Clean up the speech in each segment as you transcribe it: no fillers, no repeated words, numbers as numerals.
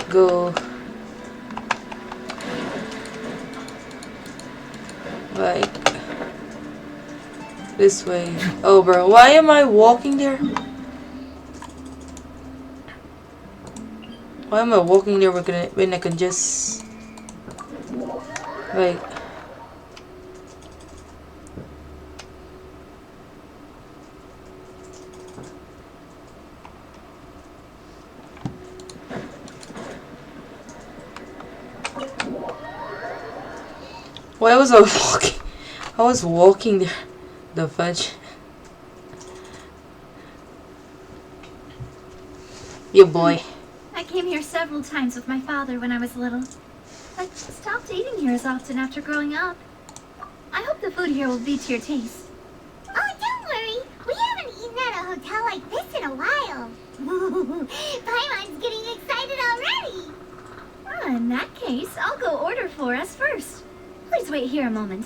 go like this way. Oh, bro, why am I walking there? Why am I walking there when I can just like. Why was I walking? I was walking there. The fudge. Yeah, boy. I came here several times with my father when I was little, but stopped eating here as often after growing up. I hope the food here will be to your taste. Oh, don't worry. We haven't eaten at a hotel like this in a while. Paimon's getting excited already. In that case, I'll go order for us first. Please wait here a moment.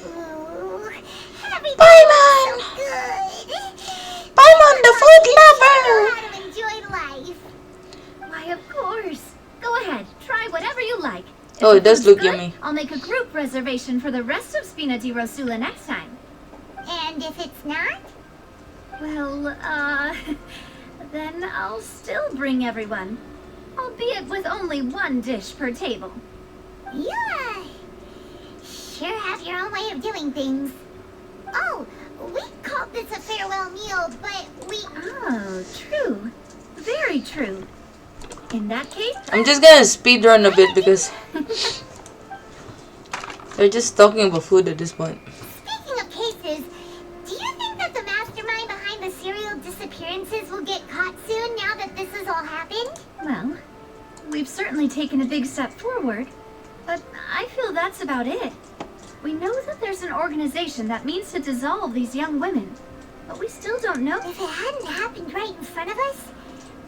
Ooh, everything Paimon! so good. Paimon, the food Know lover! how to enjoy life. Why, of course. Go ahead, try whatever you like. If Oh, the it does food's look good, yummy. I'll make a group reservation for the rest of Spina di Rosula next time. And if it's not? Well, then I'll still bring everyone. Albeit with only one dish per table. You, sure have your own way of doing things. Oh, we called this a farewell meal, but we... Oh, true. Very true. In that case... I'm just gonna speed run a bit because they're just talking about food at this point. Speaking of cases, do you think that the mastermind behind the serial disappearances will get caught soon now that this has all happened? Well, we've certainly taken a big step forward, but I feel that's about it. We know that there's an organization that means to dissolve these young women, but we still don't know... If it hadn't happened right in front of us,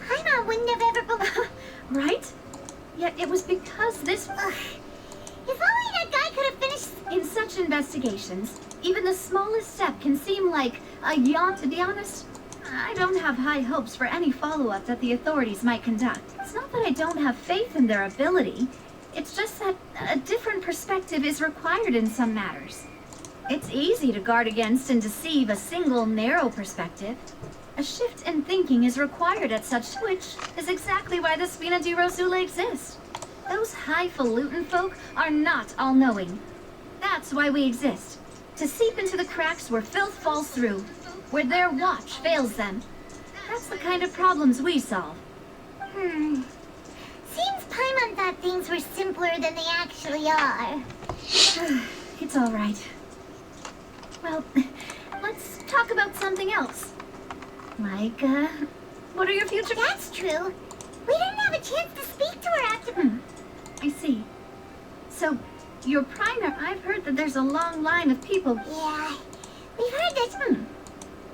Paimon wouldn't have ever believed... Right? Yet it was because this... Ugh. If only that guy could have finished... In such investigations, even the smallest step can seem like a yawn. To be honest, I don't have high hopes for any follow-up that the authorities might conduct. It's not that I don't have faith in their ability. It's just that a different perspective is required in some matters. It's easy to guard against and deceive a single narrow perspective. A shift in thinking is required at such, which is exactly why the Spina di Rosula exists. Those highfalutin folk are not all-knowing. That's why we exist. To seep into the cracks where filth falls through, where their watch fails them. That's the kind of problems we solve. Seems Paimon thought things were simpler than they actually are. It's all right. Well, let's talk about something else. Like, what are your future... That's true. We didn't have a chance to speak to her after... I see. So, your primer, I've heard that there's a long line of people... Yeah, we've heard that...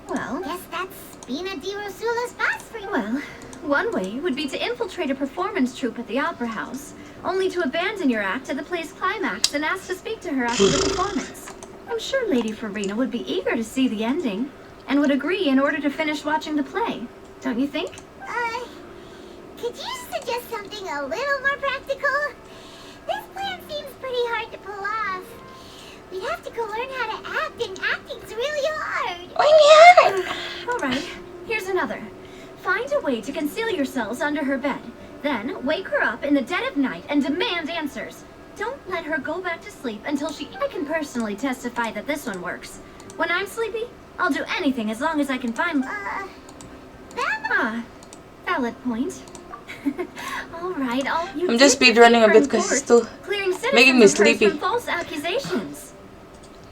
Well, Guess that's Spina di Rosula's boss for you. well, one way would be to infiltrate a performance troupe at the Opera House, only to abandon your act at the play's climax and ask to speak to her after the performance. I'm sure Lady Farina would be eager to see the ending, and would agree in order to finish watching the play. Don't you think? Could you suggest something a little more practical? This plan seems pretty hard to pull off. We'd have to go learn how to act, and acting's really hard. All right, here's another. Find a way to conceal yourselves under her bed. Then wake her up in the dead of night and demand answers. Don't let her go back to sleep until she... I can personally testify that this one works. When I'm sleepy, I'll do anything as long as I can find... valid point. All right, I'm just speedrunning a bit because it's still making me sleepy. From false accusations.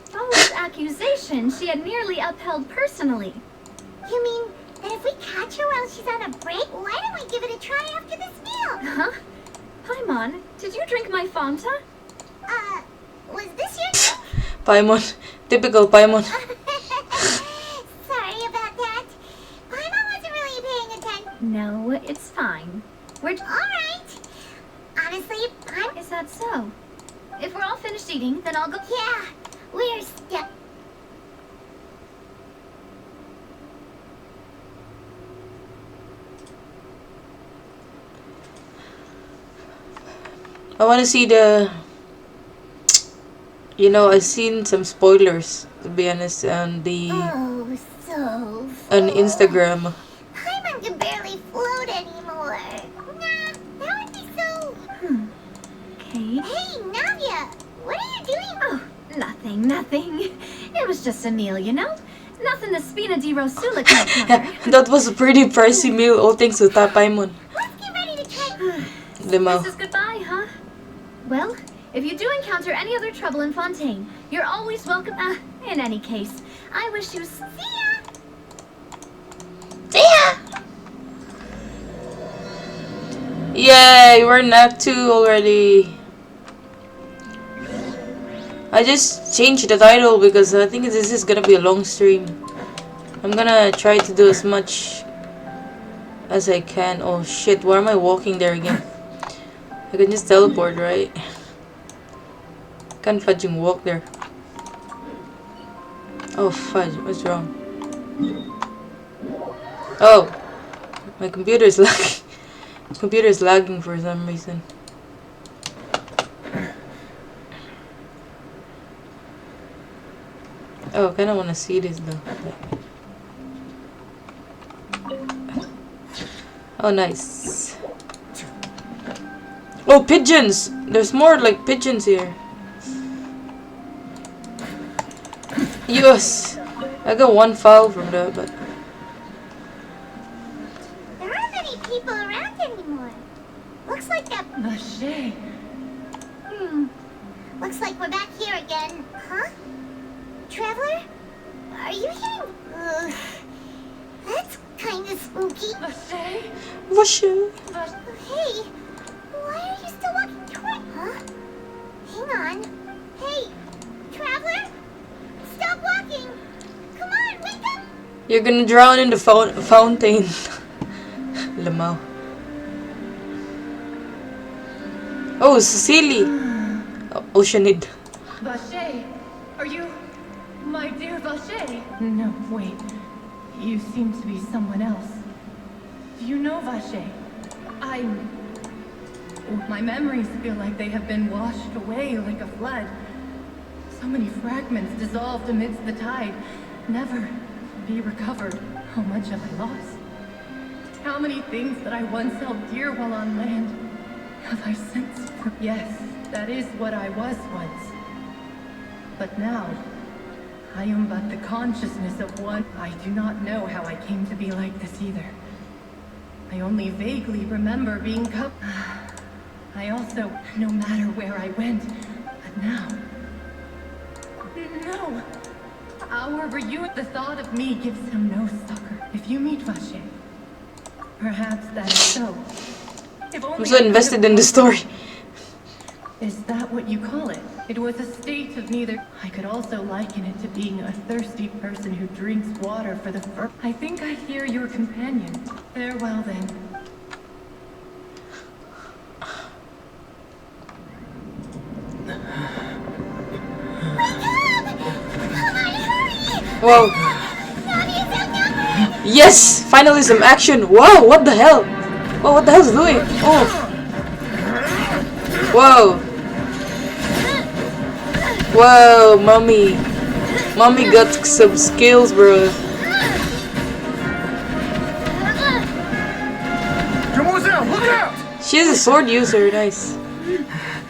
False accusations she had nearly upheld personally. You mean that if we catch her while she's on a break, why don't we give it a try after this meal? Huh? Paimon, did you drink my Fanta? Was this your drink? Paimon. Typical Paimon. Sorry about that. Paimon wasn't really paying attention. No, it's fine. We're... Alright. Honestly, Is that so? If we're all finished eating, then I'll go... Yeah, we're stuck. I want to see the... You know, I've seen some spoilers, to be honest, on the... Oh, so on Instagram. Paimon can barely float anymore. Nah, that would be so... Okay. Hey, Navia! What are you doing? Oh, nothing. It was just a meal, you know? Nothing the Spina di Rosula can't cover. That was a pretty pricey meal, all thanks to Paimon. Let's get ready to try... Limo. This is goodbye, huh? Well, if you do encounter any other trouble in Fontaine, you're always welcome. In any case, I wish you... See ya! See ya! Yay, we're in Act 2 already. I just changed the title because I think this is gonna be a long stream. I'm gonna try to do as much as I can. Oh shit, why am I walking there again? I can just teleport, right? Can't fudging walk there. Oh fudge, what's wrong? Oh, my computer is lagging. Computer is lagging for some reason. Oh, I kinda wanna see this though. Oh, nice. Oh, pigeons! There's more like pigeons here. Yes! I got one foul from that, but... There aren't many people around anymore. Looks like that... Vache. Looks like we're back here again. Huh? Traveler? Are you hearing... that's kinda spooky. Vache? Washu. Hey, why are you still walking toward... Huh? Hang on. Hey, Traveler? Stop walking! Come on, wake up! You're gonna drown in the fountain. Lamau. Oh, Cecily. Oh, Oceanid. Vache, are you my dear Vache? No, wait. You seem to be someone else. Do you know Vache? My memories feel like they have been washed away like a flood. So many fragments dissolved amidst the tide, never to be recovered. How much have I lost? How many things that I once held dear while on land have I since Yes, that is what I was once. But now, I am but the consciousness of one. I do not know how I came to be like this either. I only vaguely remember being I also, no matter where I went, but now... No! Our reunion, the thought of me gives him no succor. If you meet Vache, perhaps that is so. If only I'm so invested in the story. Is that what you call it? It was a state of neither. I could also liken it to being a thirsty person who drinks water for the first. I think I hear your companion. Farewell then. Whoa. Yes! Finally some action! Whoa, what the hell? Whoa, what the hell's doing? Oh. Whoa. Whoa, mommy. Mommy got some skills, bro. Look out! She's a sword user, nice.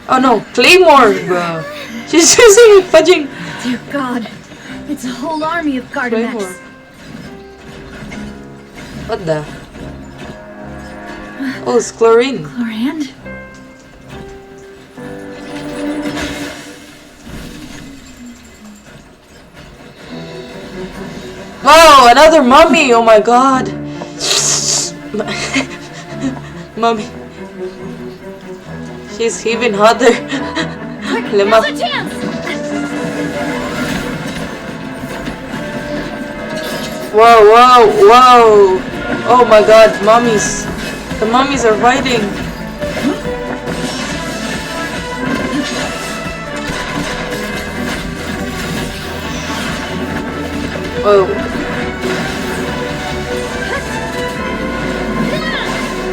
Oh no, claymore, bro. She's using fudging Dear God, it's a whole army of claymore. Gardamex. What the? Oh, it's chlorine. Chlorand? Wow, another mummy! Oh my god. Mummy. She's even hotter. Lema. Now's our chance! Whoa, whoa, whoa. Oh my god, mummies. The mummies are fighting. Whoa.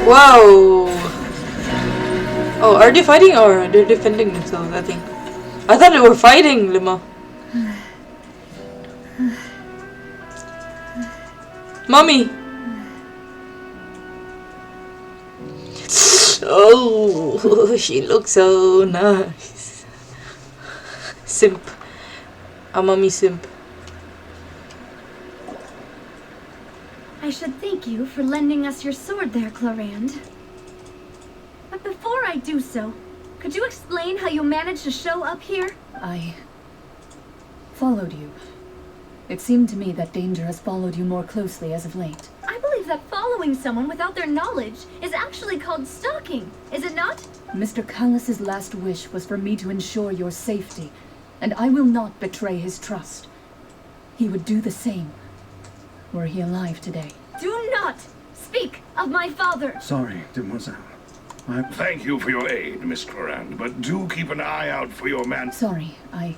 Whoa. Oh, are they fighting or they're defending themselves? I think. I thought they were fighting, Lima. Mommy. Oh, she looks so nice. Simp. A mommy simp. I should thank you for lending us your sword there, Clorand. But before I do so, could you explain how you managed to show up here? I followed you. It seemed to me that danger has followed you more closely as of late. I believe that following someone without their knowledge is actually called stalking, is it not? Mr. Callus's last wish was for me to ensure your safety, and I will not betray his trust. He would do the same, were he alive today. Do not speak of my father! Sorry, Demoiselle. Thank you for your aid, Miss Clorand, but do keep an eye out for your man. Sorry, I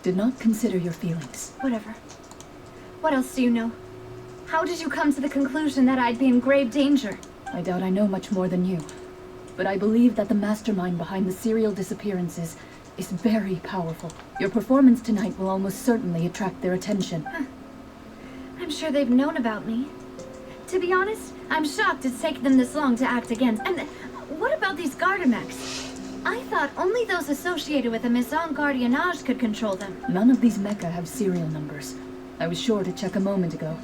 did not consider your feelings. Whatever. What else do you know? How did you come to the conclusion that I'd be in grave danger? I doubt I know much more than you, but I believe that the mastermind behind the serial disappearances is very powerful. Your performance tonight will almost certainly attract their attention. I'm sure they've known about me. To be honest, I'm shocked it's taken them this long to act against. And what about these Gardamex? I thought only those associated with the Maison Gardiennage could control them. None of these mecha have serial numbers. I was sure to check a moment ago.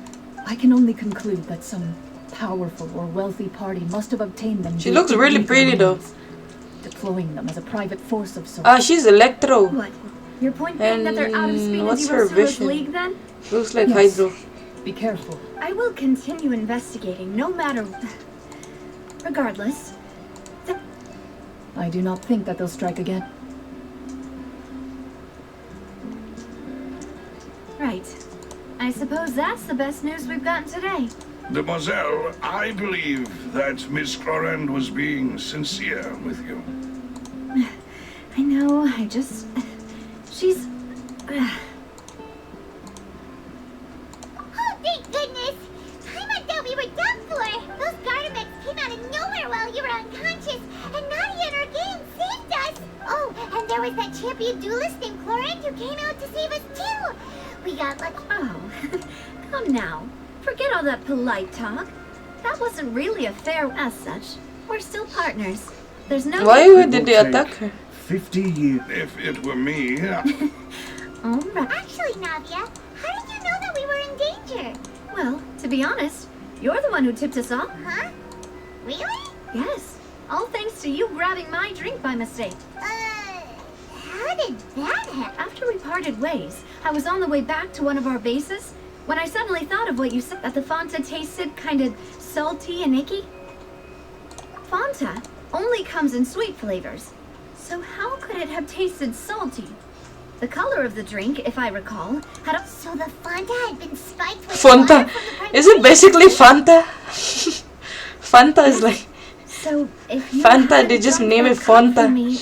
I can only conclude that some powerful or wealthy party must have obtained them. She looks really pretty though. Deploying them as a private force of sorts. Ah, she's Electro. What? Your point being that they're out of speed in what's her Rosula's vision? league then? Looks like Yes. Hydro. Be careful. I will continue investigating, no matter... Regardless. I do not think that they'll strike again. Right. I suppose that's the best news we've gotten today. Demoiselle, I believe that Miss Clorand was being sincere with you. I know, I just... She's... Oh, thank goodness! I thought we were done for! Those Gardamex came out of nowhere while you were unconscious, and Nadia and her gang saved us! Oh, and there was that champion duelist named Clorand who came out to save us too! We got lucky. Oh, come now. Forget all that polite talk. That wasn't really a fair... As such, we're still partners. There's no... Why did they attack her? 50 years. If it were me, All right. Actually, Nadia, how did you know that we were in danger? Well, to be honest, you're the one who tipped us off. Huh? Really? Yes. All thanks to you grabbing my drink by mistake. How did that happen? After we parted ways, I was on the way back to one of our bases when I suddenly thought of what you said, that the Fanta tasted kind of salty and icky. Fanta only comes in sweet flavors, so how could it have tasted salty? The color of the drink, if I recall, had a... So the Fanta had been spiked with Fanta. water from the Is it basically Fanta? Fanta is like... So if you Fanta, hadn't they just done name that it for Fanta. me-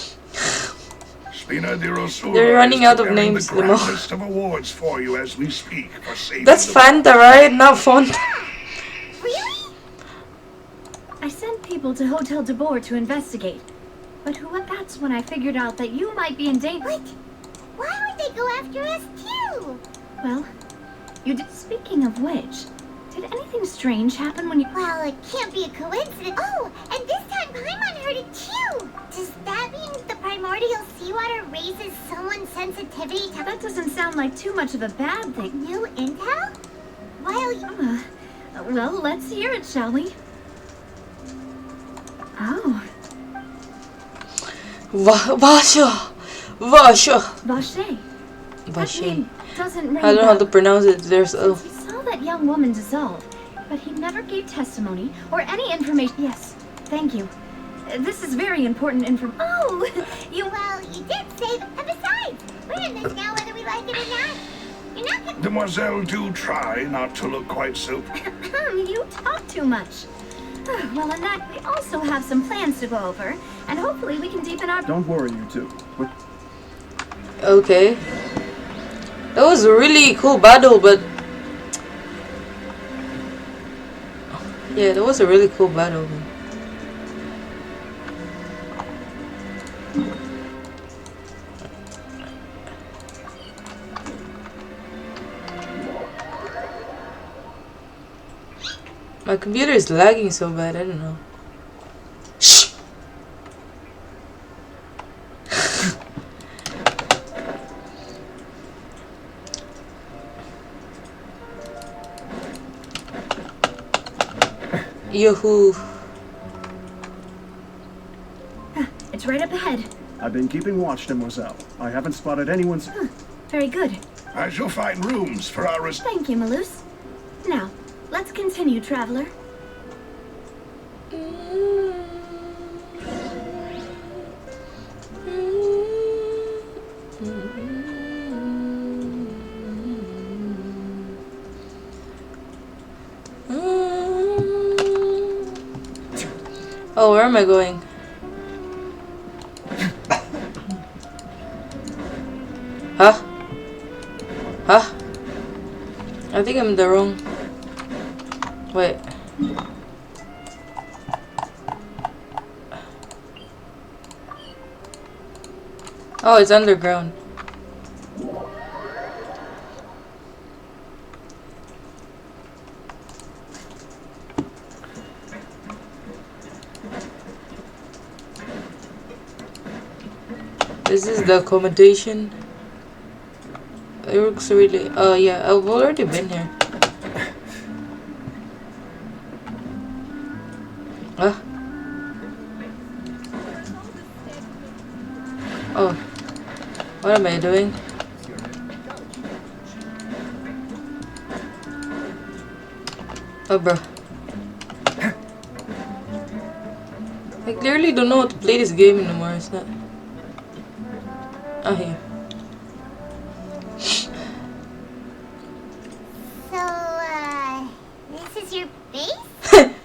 Spina di Rosula They're running is out of preparing names, the Limo. grand list of awards for you as we speak for saving That's the Fanta, right? Not Fanta. Really? I sent people to Hotel de Boer to investigate. But that's when I figured out that you might be in danger. What? Why would they go after us too? Well, you did. Speaking of which, did anything strange happen when you... Well, it can't be a coincidence. Oh, and this time Paimon heard it too. Does that mean the primordial seawater raises someone's sensitivity to That doesn't sound like too much of a bad thing. new intel? While you... Well, let's hear it, shall we? Oh, Vasha. Vasha. Vache. That Vache. name doesn't ring I don't know how a to bell. pronounce it. There's a... Since we saw that young woman dissolve, but he never gave testimony or any information. Yes, thank you. This is very important information. Oh, you... Well, you did save... And besides, we're in this now whether we like it or not. You're not gonna... Demoiselle, do try not to look quite so... You talk too much. Well, in that, we also have some plans to go over, and hopefully we can deepen our... Don't worry, you two. Okay. That was a really cool battle, but... Yeah, that was a really cool battle. My computer is lagging so bad, I don't know. Shh! Yoo-hoo. It's right up ahead. I've been keeping watch, Demoiselle. I haven't spotted anyone's... Very good. I shall find rooms for our Thank you, Malus. Now, let's continue, traveler. Oh, where am I going? Huh? Huh? I think I'm in the wrong... Wait. Oh, it's underground. This is the accommodation. It looks really... Oh yeah, I've already been here. Huh? Oh. What am I doing? Oh, bro. I clearly don't know how to play this game anymore. It's not... Oh, here. So, this is your base?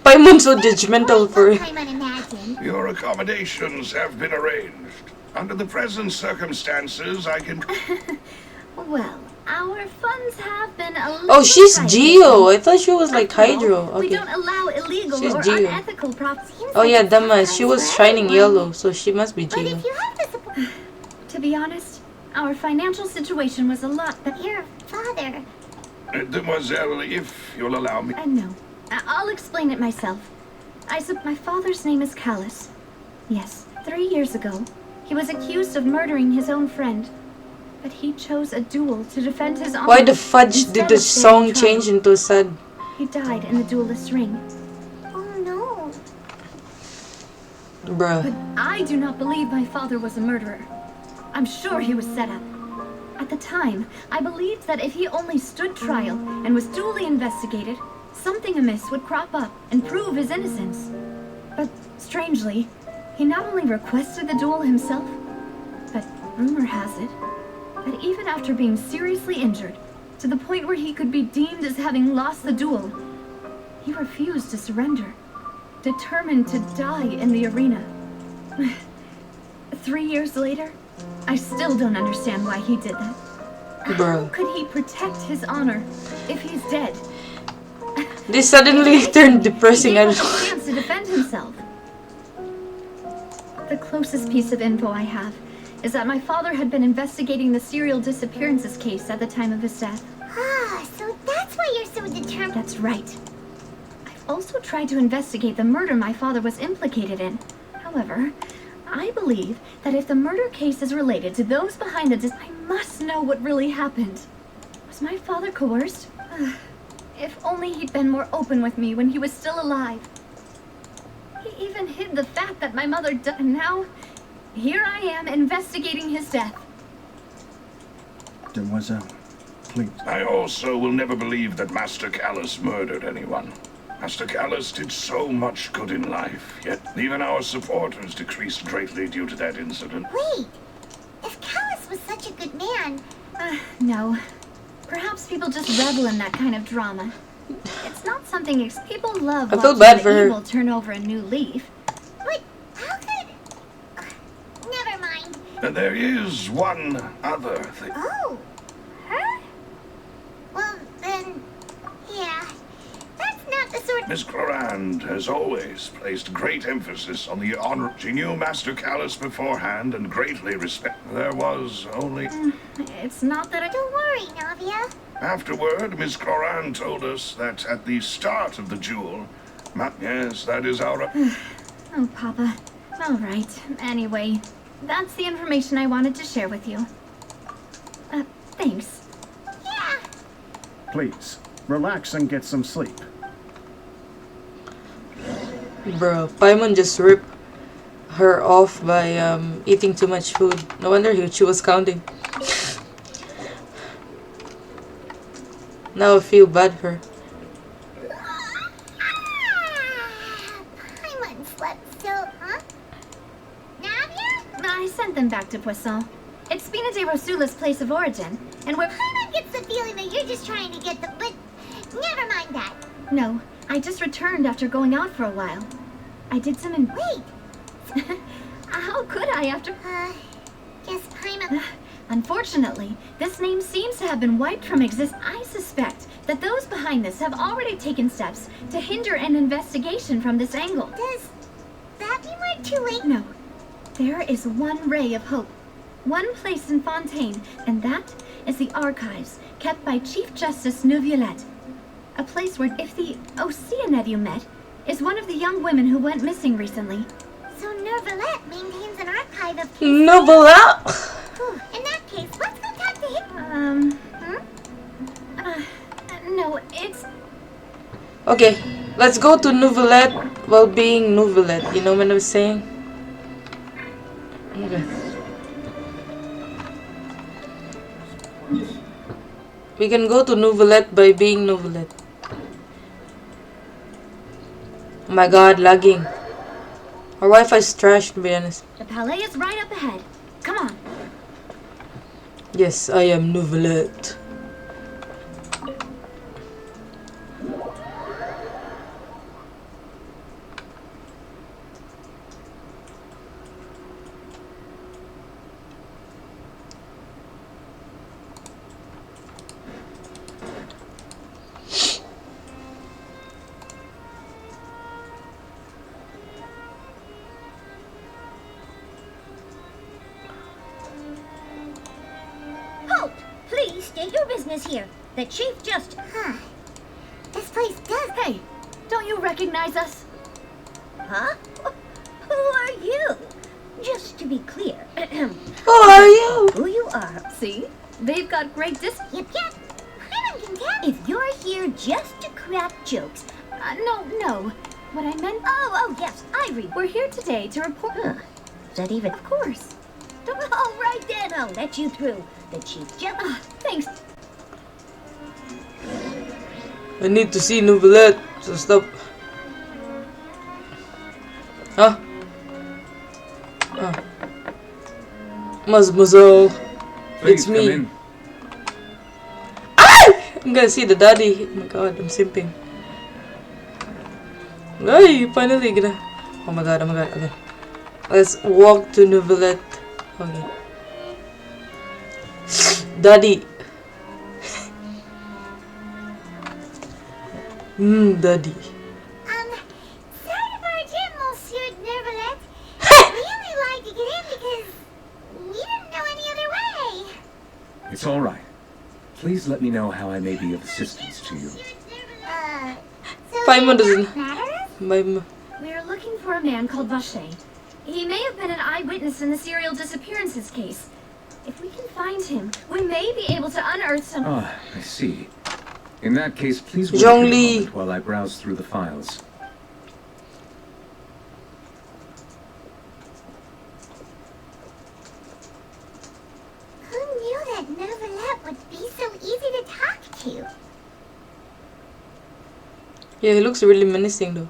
Paimon's so judgmental for it. I'm unimagined. Your accommodations have been arranged. Under the present circumstances, I can... Well, our funds have been a little Oh, she's tight. Geo. I thought she was like Hydro. We Okay. don't allow illegal She's or Geo. unethical props. Oh yeah, dumbass. She was shining yellow, so she must be But Geo. if you have the support... To be honest, our financial situation was a lot better. Your father... Demoiselle, if you'll allow me... No, I'll explain it myself. My father's name is Callus. Yes, 3 years ago, he was accused of murdering his own friend. But he chose a duel to defend his honor. Why the fudge instead did the of song staying trial. change into a sad? He died in the duelist's ring. Oh no. Bruh. But I do not believe my father was a murderer. I'm sure he was set up. At the time, I believed that if he only stood trial and was duly investigated, something amiss would crop up and prove his innocence. But strangely, he not only requested the duel himself, but rumor has it that even after being seriously injured, to the point where he could be deemed as having lost the duel, he refused to surrender, determined to die in the arena. 3 years later, I still don't understand why he did that. How Bro. could he protect his honor if he's dead? This suddenly turned depressing. He I gave don't us a know. chance to defend himself. The closest piece of info I have is that my father had been investigating the serial disappearances case at the time of his death. Ah, so that's why you're so determined. That's right. I've also tried to investigate the murder my father was implicated in. However, I believe that if the murder case is related to those behind the I must know what really happened. Was my father coerced? If only he'd been more open with me when he was still alive. He even hid the fact that my mother died. And now, here I am investigating his death. Demoiselle, please. I also will never believe that Master Callus murdered anyone. Master Callus did so much good in life, yet even our supporters decreased greatly due to that incident. Wait, if Callus was such a good man... No. Perhaps people just revel in that kind of drama. It's not something people love I feel watching bad the for her. evil turn over a new leaf. But how could... Never mind. And there is one other thing. Oh, her? Well, then... Yeah, that's not the sort... Miss Clorand has always placed great emphasis on the honor. She knew Master Callus beforehand and greatly respect. There was only... It's not that I Don't worry, Navia. Afterward, Miss Cloran told us that at the start of the duel, yes, that is our... Oh, Papa. All right. Anyway, that's the information I wanted to share with you. Thanks. Yeah. Please, relax and get some sleep. Bro, Paimon just ripped her off by eating too much food. No wonder she was counting. Now I feel bad for her. Paimon slept so, huh? Navia? I sent them back to Poisson. It's Spina de Rosula's place of origin, and we're... Paimon gets the feeling that you're just trying to get the... But never mind that. No, I just returned after going out for a while. I did some Wait. How could I after... Guess Paimon... Unfortunately, this name seems to have been wiped from existence. I suspect that those behind this have already taken steps to hinder an investigation from this angle. Does that mean we're too late? No. There is one ray of hope. One place in Fontaine, and that is the archives kept by Chief Justice Neuvillette. A place where if the Oceanid you met is one of the young women who went missing recently. So Neuvillette maintains an archive of... Novella? In that case, let's go talk to him. No, it's... Okay, let's go to Neuvillette while being Neuvillette. You know what I'm saying? Okay. We can go to Neuvillette by being Neuvillette. Oh my god, lagging. Our Wi-Fi's trash, to be honest. The palais is right up ahead. Come on. Yes, I am Neuvillette. Halt! Please state your business here. The chief just... This place does... Hey, don't you recognize us? Huh? Who are you? Just to be clear. Who are you? Who you are. See? They've got great Yep. Paimon can tell. If you're here just to crack jokes... No. What I meant... Oh, yes, Ivory. We're here today to report... Is that even... Of course. All right then, I'll let you through. The chief just... Thanks. I need to see Neuvillette, so stop. Huh? Mademoiselle, it's Please, me. come in. I'm gonna see the daddy. Oh my god, I'm simping. Hey, finally gonna... Oh my god, okay. Let's walk to Neuvillette. Okay. Daddy. Daddy. Sorry to barge in, Monsieur Neuvillette. We only lied to get in because we didn't know any other way. It's all right. Please let me know how I may be of assistance to you. So Paimon does doesn't... matter? We're looking for a man called Vacher. He may have been an eyewitness in the serial disappearances case. If we can find him, we may be able to unearth some... Ah, I see. In that case, please wait Zhongli. a moment while I browse through the files. Who knew that Neuvillette would be so easy to talk to? Yeah, he looks really menacing though.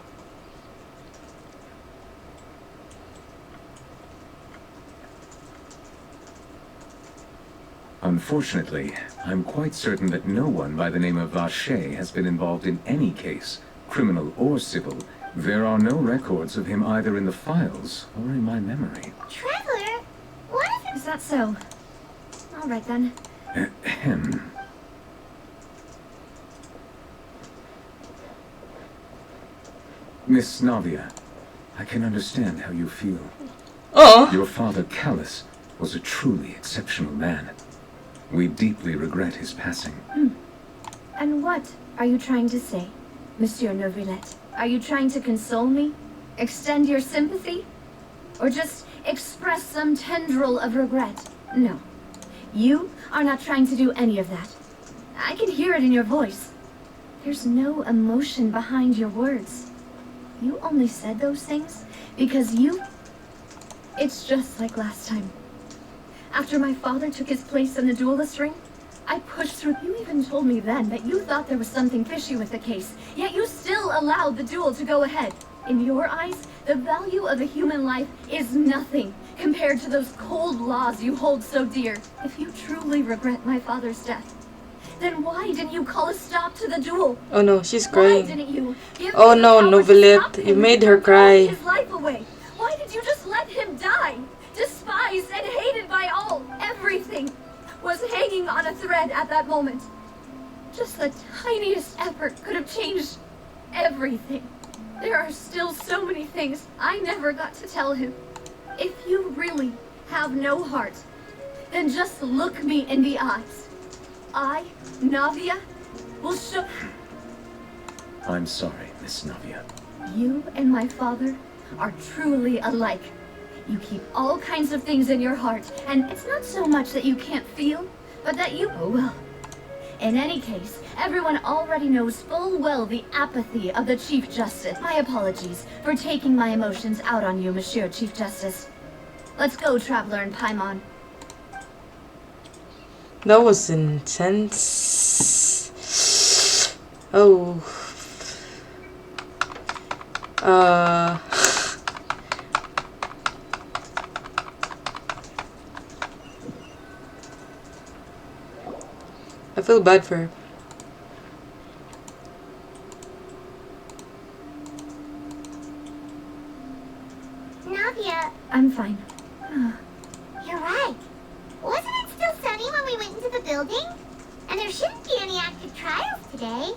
Unfortunately, I'm quite certain that no one by the name of Vacher has been involved in any case, criminal or civil. There are no records of him either in the files or in my memory. Traveler, what if Is that so? All right then. Ahem. Miss Navia, I can understand how you feel. Oh, Your father, Callus, was a truly exceptional man. We deeply regret his passing. And what are you trying to say, Monsieur Neuvillette? Are you trying to console me? Extend your sympathy? Or just express some tendril of regret? No. You are not trying to do any of that. I can hear it in your voice. There's no emotion behind your words. You only said those things because you... It's just like last time. After my father took his place in the duelist ring, I pushed through. You even told me then that you thought there was something fishy with the case, yet you still allowed the duel to go ahead. In your eyes, the value of a human life is nothing compared to those cold laws you hold so dear. If you truly regret my father's death, then why didn't you call a stop to the duel? Oh no, she's Why crying. didn't you give Oh me the no, power to Neuvillette, stop you him made her from throwing cry. his life away? Why did you just let him die? Despised and hated by all. Everything was hanging on a thread at that moment. Just the tiniest effort could have changed everything. There are still so many things I never got to tell him. If you really have no heart, then just look me in the eyes. I, Navia, will show... I'm sorry, Miss Navia. You and my father are truly alike. You keep all kinds of things in your heart, and it's not so much that you can't feel, but that you... Oh well. In any case, everyone already knows full well the apathy of the Chief Justice. My apologies for taking my emotions out on you, Monsieur Chief Justice. Let's go, Traveler and Paimon. That was intense. Oh. I feel bad for her. Navia, I'm fine. you're right. Wasn't it still sunny when we went into the building? And there shouldn't be any active trials today.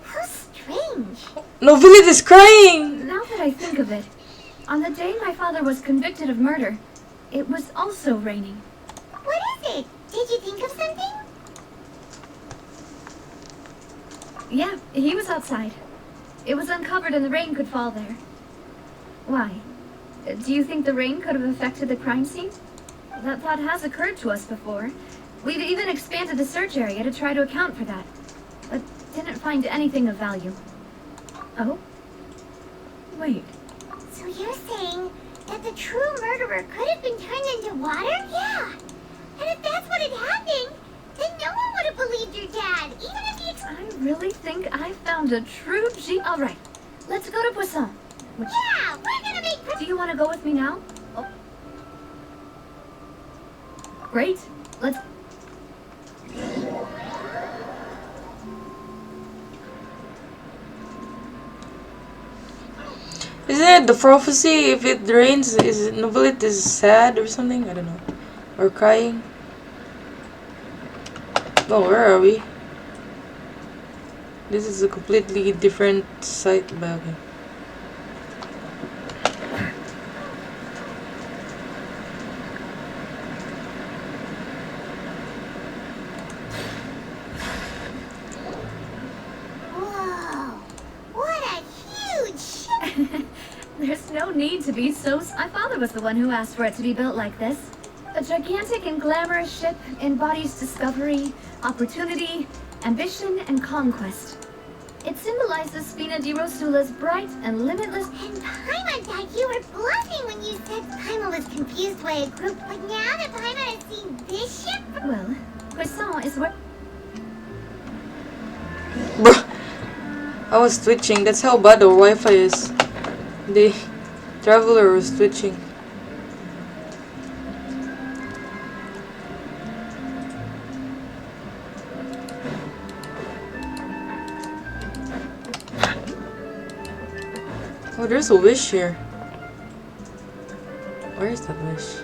How strange. Neuvillette is crying! Now that I think of it, on the day my father was convicted of murder, it was also raining. What is it? Did you think of something? Yeah, he was outside. It was uncovered and the rain could fall there. Why? Do you think the rain could have affected the crime scene? That thought has occurred to us before. We've even expanded the search area to try to account for that, but didn't find anything of value. Oh? Wait. So you're saying that the true murderer could have been turned into water? Yeah. And if that's what had happened, then no one would have believed your dad, even if he... I really think I found a true G. All right, let's go to Poisson. Yeah, we're gonna make... Do you want to go with me now? Oh. Great. Let's... Isn't it the prophecy? If it rains, is Neuvillette is sad or something? I don't know. Or crying. Oh, where are we? This is a completely different site. But okay. Whoa, what a huge ship! There's no need to be so... My father was the one who asked for it to be built like this. A gigantic and glamorous ship embodies discovery, opportunity, ambition, and conquest. It symbolizes Spina di Rosula's bright and limitless... And Paimon thought you were bluffing when you said Paimon was confused by a group, but now that Paimon has seen this ship... Well, Poisson is where... Bruh. I was twitching. That's how bad the Wi-Fi is. The traveler was twitching. Oh, there's a wish here. Where is that wish?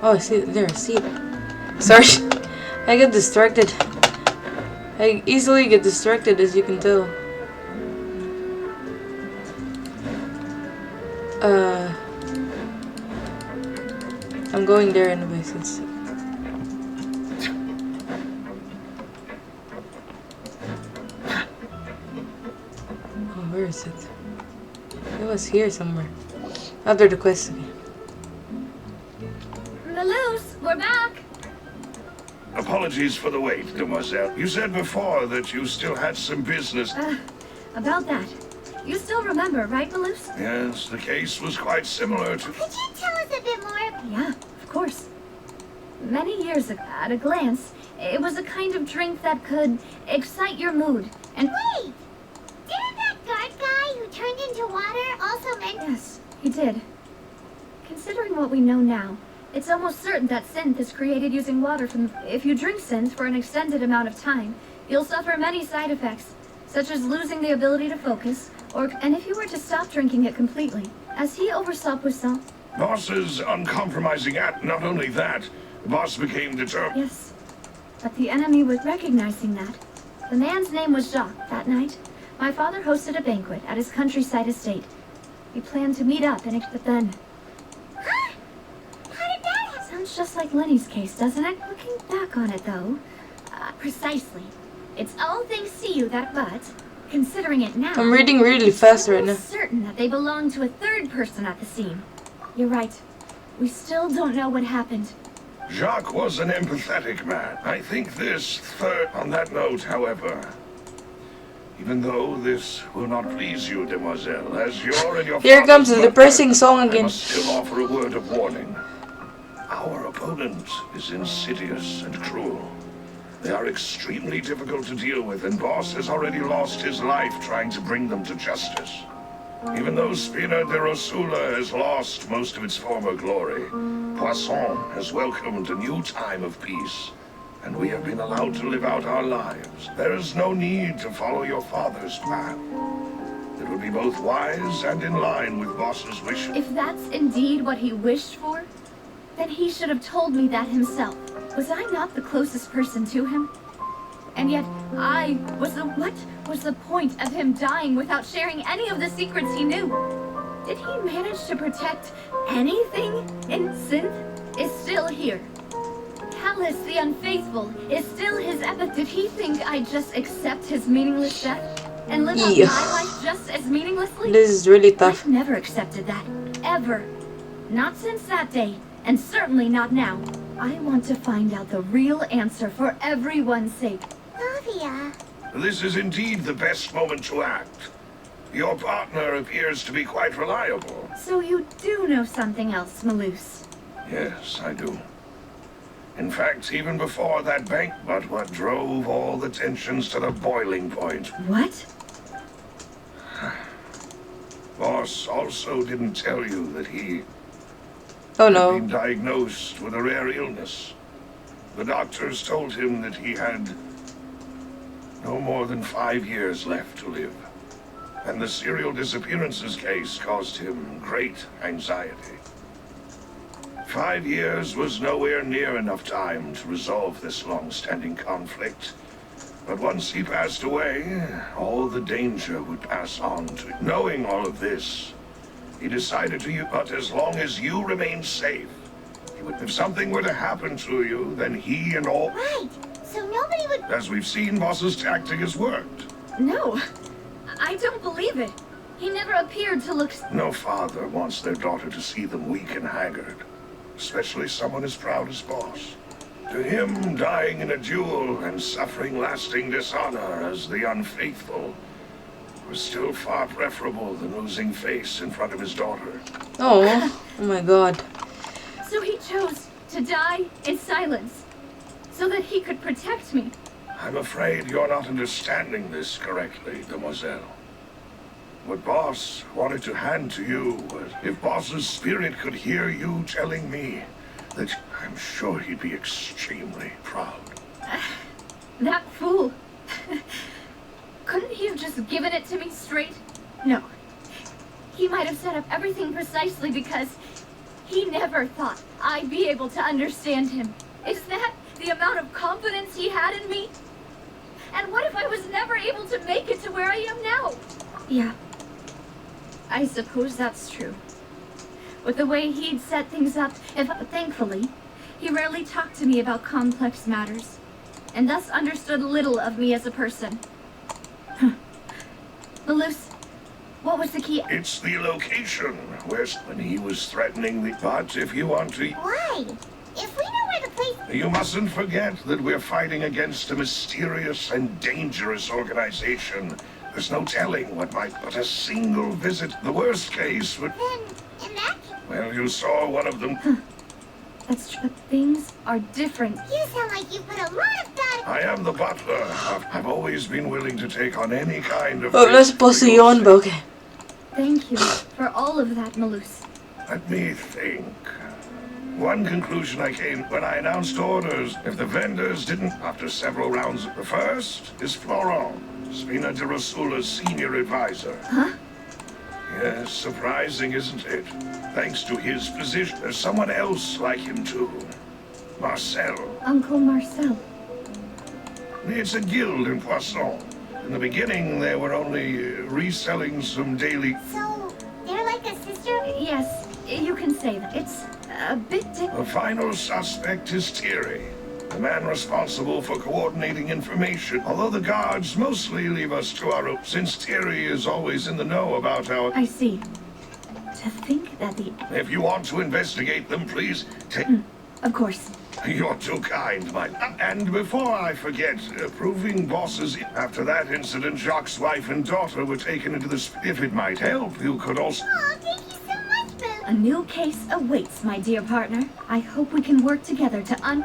Oh, I see it there. I see it. Sorry. I get distracted. I easily get distracted, as you can tell. I'm going there anyway since... Where is it? It was here somewhere. After the quest again. Malus, we're back. Apologies for the wait, demoiselle. You said before that you still had some business. About that. You still remember, right, Malus? Yes, the case was quite similar to... Could you tell us a bit more? Yeah, of course. Many years ago, at a glance, it was a kind of drink that could excite your mood. And Wait! Didn't that guard guy who turned into water also mention... yes, he did. Considering what we know now, it's almost certain that synth is created using water from... If you drink synth for an extended amount of time, you'll suffer many side effects, such as losing the ability to focus, and if you were to stop drinking it completely, as he oversaw Poisson. Boss's uncompromising act. Not only that, Boss became determined. Yes, but the enemy was recognizing that. The man's name was Jacques. That night, my father hosted a banquet at his countryside estate. We planned to meet up, but then... Huh? How did that happen? Sounds just like Lenny's case, doesn't it? Looking back on it, though... Precisely. It's all thanks to you that, but... Considering it now... I'm reading really fast right now. I'm certain that they belong to a third person at the scene. You're right. We still don't know what happened. Jacques was an empathetic man. I think this third... On that note, however... Even though this will not please you, demoiselle, as you're and your Here comes the father's depressing mother, song I again. must still offer a word of warning. Our opponent is insidious and cruel. They are extremely difficult to deal with, and Boss has already lost his life trying to bring them to justice. Even though Spina de Rosula has lost most of its former glory, Poisson has welcomed a new time of peace, and we have been allowed to live out our lives. There is no need to follow your father's path. It would be both wise and in line with Boss's wishes. If that's indeed what he wished for, then he should have told me that himself. Was I not the closest person to him? And yet, I was the... What was the point of him dying without sharing any of the secrets he knew? Did he manage to protect anything? And Synth is still here. Callus the Unfaithful is still his epithet. Did he think I'd just accept his meaningless death? And live out Yeah. my life just as meaninglessly? This is really tough. I've never accepted that. Ever. Not since that day. And certainly not now. I want to find out the real answer for everyone's sake. Flavia. This is indeed the best moment to act. Your partner appears to be quite reliable. So you do know something else, Malus. Yes, I do. In fact, even before that bank, but what drove all the tensions to the boiling point. What? Boss also didn't tell you that he Oh had no. been diagnosed with a rare illness. The doctors told him that he had no more than 5 years left to live. And the serial disappearances case caused him great anxiety. 5 years was nowhere near enough time to resolve this long-standing conflict. But once he passed away, all the danger would pass on to... Knowing all of this, he decided to you, but as long as you remain safe, he would, if something were to happen to you, then he and all... Right. So nobody would... As we've seen, Boss's tactic has worked. No. I don't believe it. He never appeared to look... No father wants their daughter to see them weak and haggard, especially someone as proud as Boss. To him, dying in a duel and suffering lasting dishonor as the unfaithful was still far preferable than losing face in front of his daughter. Oh. Oh my god. So he chose to die in silence, so that he could protect me. I'm afraid you're not understanding this correctly, demoiselle. What Boss wanted to hand to you was if Boss's spirit could hear you telling me that I'm sure he'd be extremely proud. That fool. Couldn't he have just given it to me straight? No. He might have set up everything precisely because he never thought I'd be able to understand him. Is that the amount of confidence he had in me? And what if I was never able to make it to where I am now? Yeah. I suppose that's true. With the way he'd set things up, thankfully, he rarely talked to me about complex matters, and thus understood little of me as a person. Malus, What was the key? It's the location where when he was threatening the... But if you want to... Why? If we know where the place... You mustn't forget that we're fighting against a mysterious and dangerous organization. There's no telling what might... But a single visit, the worst case would... Then, in that case... Well, you saw one of them. That's true. But things are different. You sound like you put a lot of thought... I am the butler. I've always been willing to take on any kind of... Oh, let's pause the yawn, but okay. Thank you for all of that, Malus. Let me think. One conclusion I came when I announced orders. If the vendors didn't, after several rounds, the first is Florent, Spina de Rosula's senior advisor. Huh? Yes, surprising, isn't it? Thanks to his position, there's someone else like him too. Marcel. Uncle Marcel. It's a guild in Poisson. In the beginning, they were only reselling some daily... So, they're like a sister? Yes, you can say that. It's a bit different. The final suspect is Thierry, the man responsible for coordinating information. Although the guards mostly leave us to our own, since Thierry is always in the know about our... I see. To think that the... If you want to investigate them, please take... Of course. You're too kind, my... And before I forget, proving bosses... After that incident, Jacques' wife and daughter were taken into the... If it might help, you could also... Oh, thank you so much, Boo. A new case awaits, my dear partner. I hope we can work together to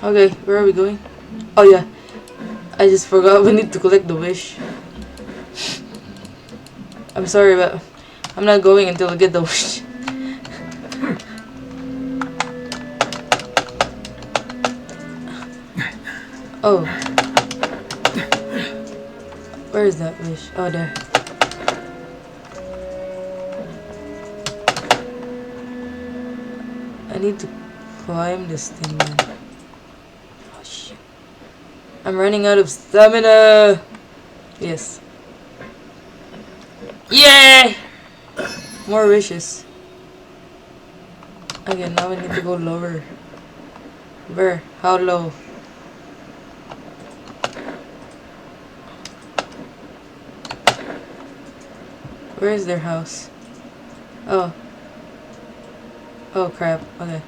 Okay, where are we going? Oh yeah, I just forgot we need to collect the wish. I'm sorry, but I'm not going until I get the wish. Oh. Where is that wish? Oh, there. I need to climb this thing, man. Oh, shit. I'm running out of stamina! Yes. Yay! More wishes. Okay, now we need to go lower. Where? How low? Where is their house? Oh. Oh crap, okay.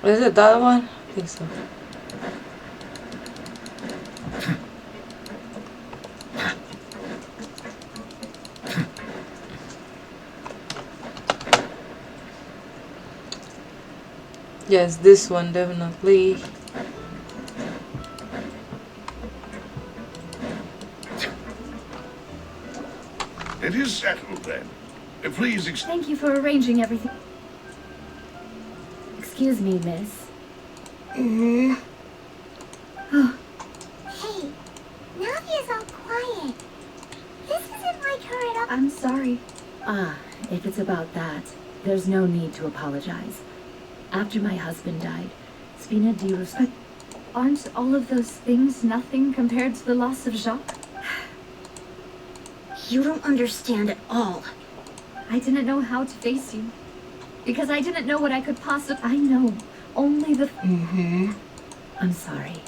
Is it that one? I think so. Yes, this one definitely. It is settled then. Please Thank you for arranging everything. Excuse me, miss. Hey, Navia's all quiet. This isn't like her at all. I'm sorry. Ah, if it's about that, there's no need to apologize. After my husband died, Spina di Rosula... Aren't all of those things nothing compared to the loss of Jacques? You don't understand at all. I didn't know how to face you. Because I didn't know what I could possibly... I know. Only the... I'm sorry.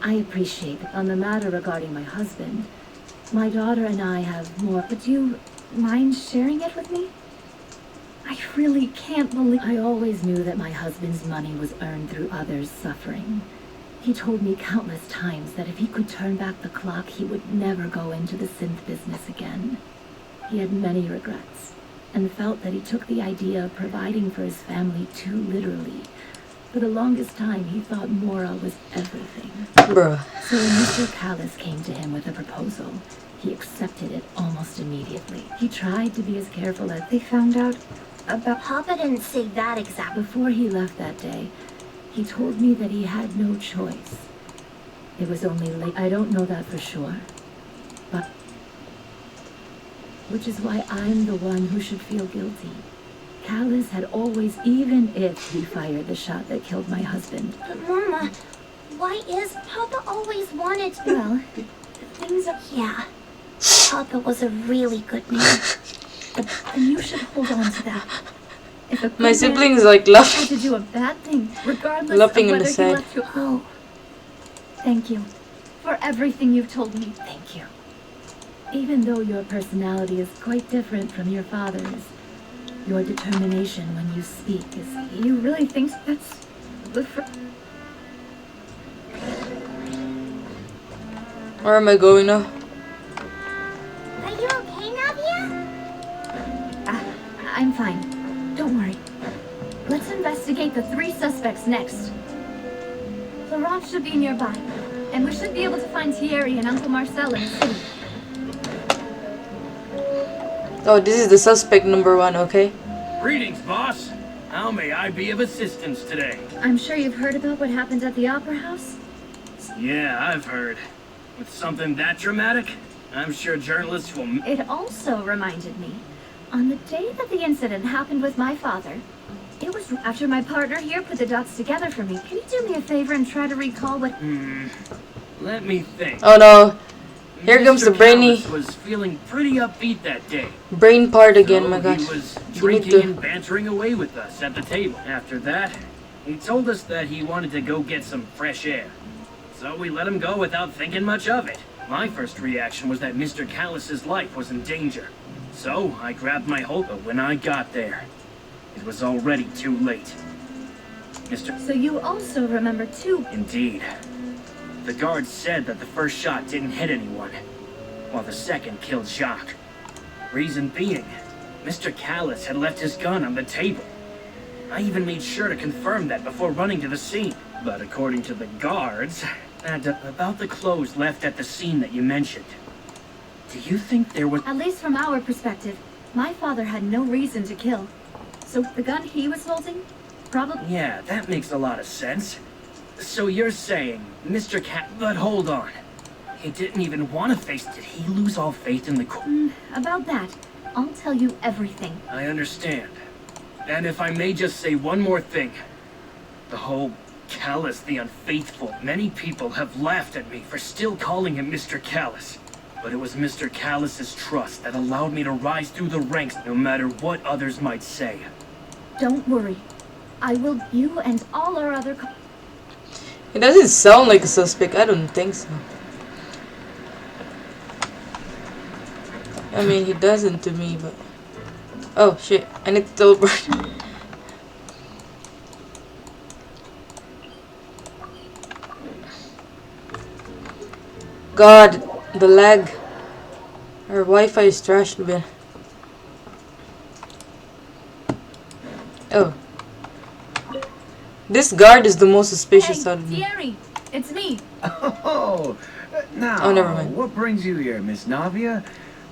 I appreciate it. On the matter regarding my husband, my daughter and I have more... Would you mind sharing it with me? I really can't believe... I always knew that my husband's money was earned through others' suffering. He told me countless times that if he could turn back the clock, he would never go into the synth business again. He had many regrets, and felt that he took the idea of providing for his family too literally. For the longest time, he thought Mora was everything. Bruh. So when Mr. Callis came to him with a proposal, he accepted it almost immediately. He tried to be as careful as They found out about... Papa didn't say that exactly. Before he left that day, he told me that he had no choice. It was only late. I don't know that for sure, but... Which is why I'm the one who should feel guilty. Callis had always, even if he fired the shot that killed my husband. But Mama, why is Papa always wanted to... Well, things are... Yeah, Papa was a really good man. And you should hold on to that. If a good My man siblings like had laughing. to do a bad thing, regardless Laughing of on the whether he side. left you. Oh, thank you for everything you've told me. Thank you. Even though your personality is quite different from your father's, your determination when you speak is... You really think that's good for? Where am I going now? Are you okay, Navia? I'm fine. Don't worry. Let's investigate the 3 suspects next. Laurent should be nearby, and we should be able to find Thierry and Uncle Marcel in the city. Oh, this is the suspect number 1, okay? Greetings, boss. How may I be of assistance today? I'm sure you've heard about what happened at the Opera House? Yeah, I've heard. With something that dramatic, I'm sure journalists will... It also reminded me, on the day that the incident happened with my father, it was after my partner here put the dots together for me. Can you do me a favor and try to recall what... Let me think. Oh no. Here comes the Mr. brainy Callis was feeling pretty upbeat that day. brain part again, So my god. He was Give me drinking and the... bantering away with us at the table. After that, he told us that he wanted to go get some fresh air. So we let him go without thinking much of it. My first reaction was that Mr. Callis's life was in danger. So I grabbed my Hulk, but when I got there, it was already too late. Mr. So you also remember too. Indeed. The guards said that the first shot didn't hit anyone, while the second killed Jacques. Reason being, Mr. Callis had left his gun on the table. I even made sure to confirm that before running to the scene. But according to the guards, about the clothes left at the scene that you mentioned, do you think there was... At least from our perspective, my father had no reason to kill. So the gun he was holding, probably... Yeah, that makes a lot of sense. So you're saying, Mr. But hold on. He didn't even want to face... Did he lose all faith in the... About that, I'll tell you everything. I understand. And if I may just say one more thing. The whole Callis the Unfaithful. Many people have laughed at me for still calling him Mr. Callis. But it was Mr. Callis's trust that allowed me to rise through the ranks no matter what others might say. Don't worry. I will... You and all our other... It doesn't sound like a suspect. I don't think so. I mean, he doesn't to me, but... Oh, shit. I need to teleport. God, the lag. Our Wi-Fi is trashed a bit. Oh. This guard is the most suspicious out of me. Thierry, it's me. Oh, now, Oh, never mind. what brings you here, Miss Navia?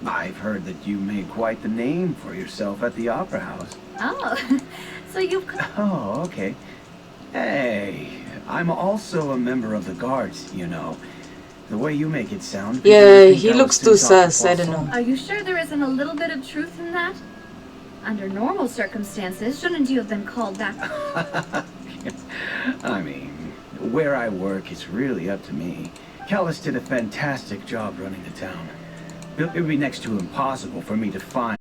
I've heard that you made quite the name for yourself at the Opera House. Oh, so you've... Oh, okay. Hey, I'm also a member of the guards, you know. The way you make it sound... people Yeah, think he I looks was too top of sus. I don't Poisson. know. Are you sure there isn't a little bit of truth in that? Under normal circumstances, shouldn't you have been called back? I mean, where I work is really up to me. Callis did a fantastic job running the town. It would be next to impossible for me to find